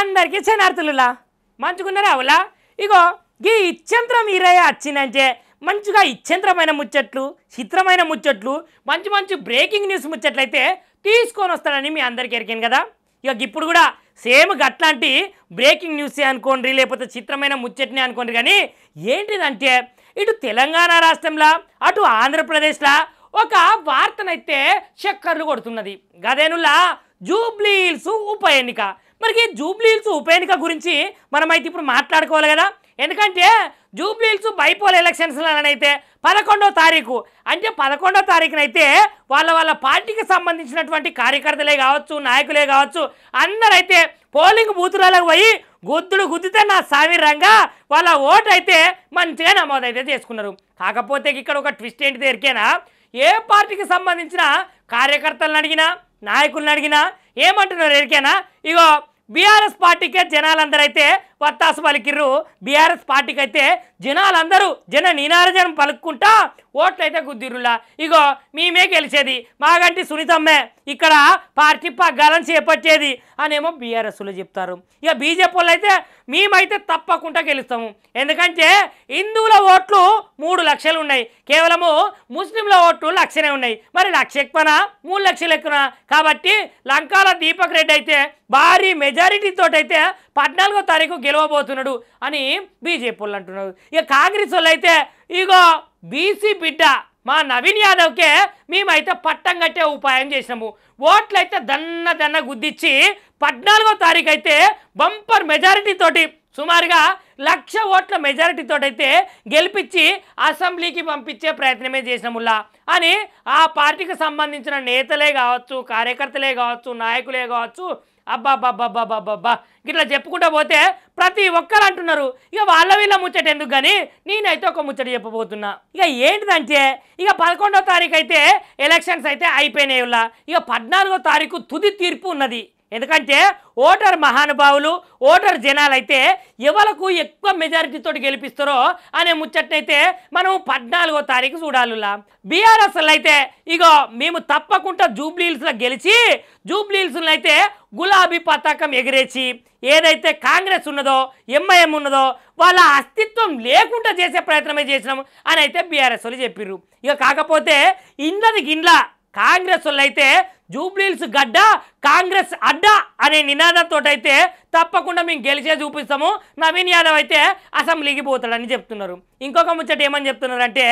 అందరికీ శనార్థులులా మంచుకున్నారా అవులా ఇగో ఈ ఇచ్చంత్రం ఈరయ్య వచ్చిందంటే మంచిగా ఇచ్చంత్రమైన ముచ్చట్లు చిత్రమైన ముచ్చట్లు మంచి మంచి బ్రేకింగ్ న్యూస్ ముచ్చట్లయితే తీసుకొని వస్తాడని మీ అందరికీ ఎరికాను కదా ఇక ఇప్పుడు కూడా సేమ్ గట్లాంటి బ్రేకింగ్ న్యూసే అనుకోండి లేకపోతే చిత్రమైన ముచ్చట్ని అనుకోండి కానీ ఏంటిదంటే ఇటు తెలంగాణ రాష్ట్రంలో అటు ఆంధ్రప్రదేశ్లో ఒక వార్తనైతే చక్కర్లు కొడుతున్నది గదేనులా జూబ్లీ హిల్స్ ఉప ఎన్నిక మరి జూబ్లీ హిల్స్ ఉప ఎన్నిక గురించి మనమైతే ఇప్పుడు మాట్లాడుకోవాలి కదా ఎందుకంటే జూబ్లీ హిల్స్ బైపోల్ ఎలక్షన్స్లోనైతే 11వ తారీఖు అంటే 11వ తారీఖునైతే వాళ్ళ పార్టీకి సంబంధించినటువంటి కార్యకర్తలే కావచ్చు నాయకులే కావచ్చు అందరైతే పోలింగ్ బూతులకు పోయి గుద్దితే నా సావిరంగా వాళ్ళ ఓటు అయితే మంచిగా నమోదైతే చేసుకున్నారు కాకపోతే ఇక్కడ ఒక ట్విస్ట్ ఏంటిది ఎరికేనా ఏ పార్టీకి సంబంధించిన కార్యకర్తలను అడిగినా నాయకులను అడిగినా ఏమంటున్నారు ఎరికేనా ఇగో బీఆర్ఎస్ పార్టీకే జనాలందరూ అయితే వత్తాసు పలికిర్రు బీఆర్ఎస్ పార్టీకి అయితే జనాలందరూ జన నినారజనం పలుక్కుంటా ఓట్లయితే గుద్దిరులా ఇగో మేమే గెలిచేది మాగంటి సునీతమ్మే ఇక్కడ పార్టీ పగ్గాలను చేపట్టేది అనేమో బీఆర్ఎస్లో చెప్తారు ఇక బీజేపీ వాళ్ళు అయితే మేమైతే తప్పకుండా గెలుస్తాము ఎందుకంటే హిందువుల ఓట్లు 3 లక్షలు ఉన్నాయి కేవలము ముస్లింల ఓట్లు 1 లక్షనే ఉన్నాయి మరి 1 లక్ష ఎక్కువనా 3 లక్షలు ఎక్కువనా కాబట్టి లంకాల దీపక్ రెడ్డి అయితే భారీ మెజారిటీతో అయితే 14వ తారీఖు గెలవబోతున్నాడు అని బీజేపీ వాళ్ళు అంటున్నారు ఇక కాంగ్రెస్ వాళ్ళు అయితే ఇగో బీసీ బిడ్డ మా నవీన్ యాదవ్కే మేమైతే పట్టం కట్టే ఉపాయం చేసినాము ఓట్లయితే దన్న గుద్దిచ్చి 14వ తారీఖు అయితే బంపర్ మెజారిటీ తోటి సుమారుగా 1 లక్ష ఓట్ల మెజారిటీ తోటైతే గెలిపించి అసెంబ్లీకి పంపించే ప్రయత్నమే చేసినాముల్లా అని ఆ పార్టీకి సంబంధించిన నేతలే కావచ్చు కార్యకర్తలే కావచ్చు నాయకులే కావచ్చు అబ్బాబ్బాబ్బాబ్బాబ్బా ఇట్లా చెప్పుకుంటూ పోతే ప్రతి ఒక్కరు అంటున్నారు ఇక వీళ్ళ ముచ్చట ఎందుకు కానీ నేనైతే ఒక ముచ్చట చెప్పబోతున్నా ఇక ఏంటిదంటే ఇక 11వ తారీఖు అయితే ఎలక్షన్స్ అయితే అయిపోయినాయి ఇక 14వ తారీఖు తుది తీర్పు ఉన్నది ఎందుకంటే ఓటర్ మహానుభావులు ఓటర్ జనాలైతే ఎవరికి ఎక్కువ మెజారిటీతో గెలిపిస్తారో అనే ముచ్చట్నైతే మనం 14వ తారీఖు చూడాలిలా బీఆర్ఎస్ అయితే ఇగో మేము తప్పకుండా జూబ్లీ హిల్స్లో గెలిచి జూబ్లీ హిల్స్లో అయితే గులాబీ పతాకం ఎగిరేసి ఏదైతే కాంగ్రెస్ ఉన్నదో ఎంఐఎం ఉన్నదో వాళ్ళ అస్తిత్వం లేకుండా చేసే ప్రయత్నమే చేసినాం అని అయితే బీఆర్ఎస్ వాళ్ళు చెప్పిర్రు ఇక కాకపోతే ఇండ్లది గిన్ల కాంగ్రెస్ వాళ్ళు అయితే జూబ్లీ హిల్స్ గడ్డ కాంగ్రెస్ అడ్డ అనే నినాదంతో అయితే తప్పకుండా మేము గెలిచే చూపిస్తాము నవీన్ యాదవ్ అయితే అసెంబ్లీకి పోతాడని చెప్తున్నారు ఇంకొక ముచ్చట ఏమని చెప్తున్నారంటే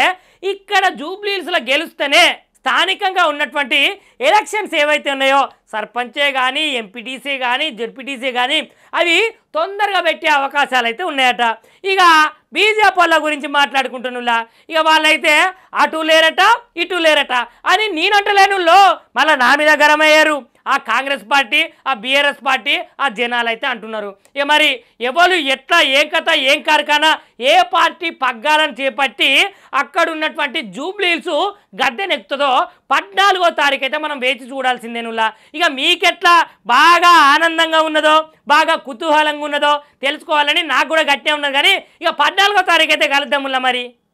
ఇక్కడ జూబ్లీ హిల్స్లో గెలుస్తేనే స్థానికంగా ఉన్నటువంటి ఎలక్షన్స్ ఏవైతే ఉన్నాయో సర్పంచే కానీ ఎంపీటీసీ కానీ జెడ్పీటీసీ కానీ అవి తొందరగా పెట్టే అవకాశాలు అయితే ఉన్నాయట ఇక బీజేపీ వాళ్ళ గురించి మాట్లాడుకుంటున్నా ఇక వాళ్ళైతే అటు లేరట ఇటు లేరట అని నేనంటలేనుల్లో మళ్ళీ నా మీద గరమయ్యారు ఆ కాంగ్రెస్ పార్టీ ఆ బీఆర్ఎస్ పార్టీ ఆ జనాలు అయితే అంటున్నారు ఇక మరి ఎవరు ఎట్లా ఏం కథ ఏం కార్ఖానా ఏ పార్టీ పగ్గాలను చేపట్టి అక్కడ ఉన్నటువంటి జూబ్లీ హిల్స్ గద్దెనెక్కుతుందో 14వ తారీఖు అయితే మనం వేచి చూడాల్సిందేనులా ఇక మీకెట్లా బాగా ఆనందంగా ఉన్నదో బాగా కుతూహలంగా ఉన్నదో తెలుసుకోవాలని నాకు కూడా గట్టిగా ఉన్నది కానీ ఇక 14వ తారీఖు అయితే కలుద్దాములా మరి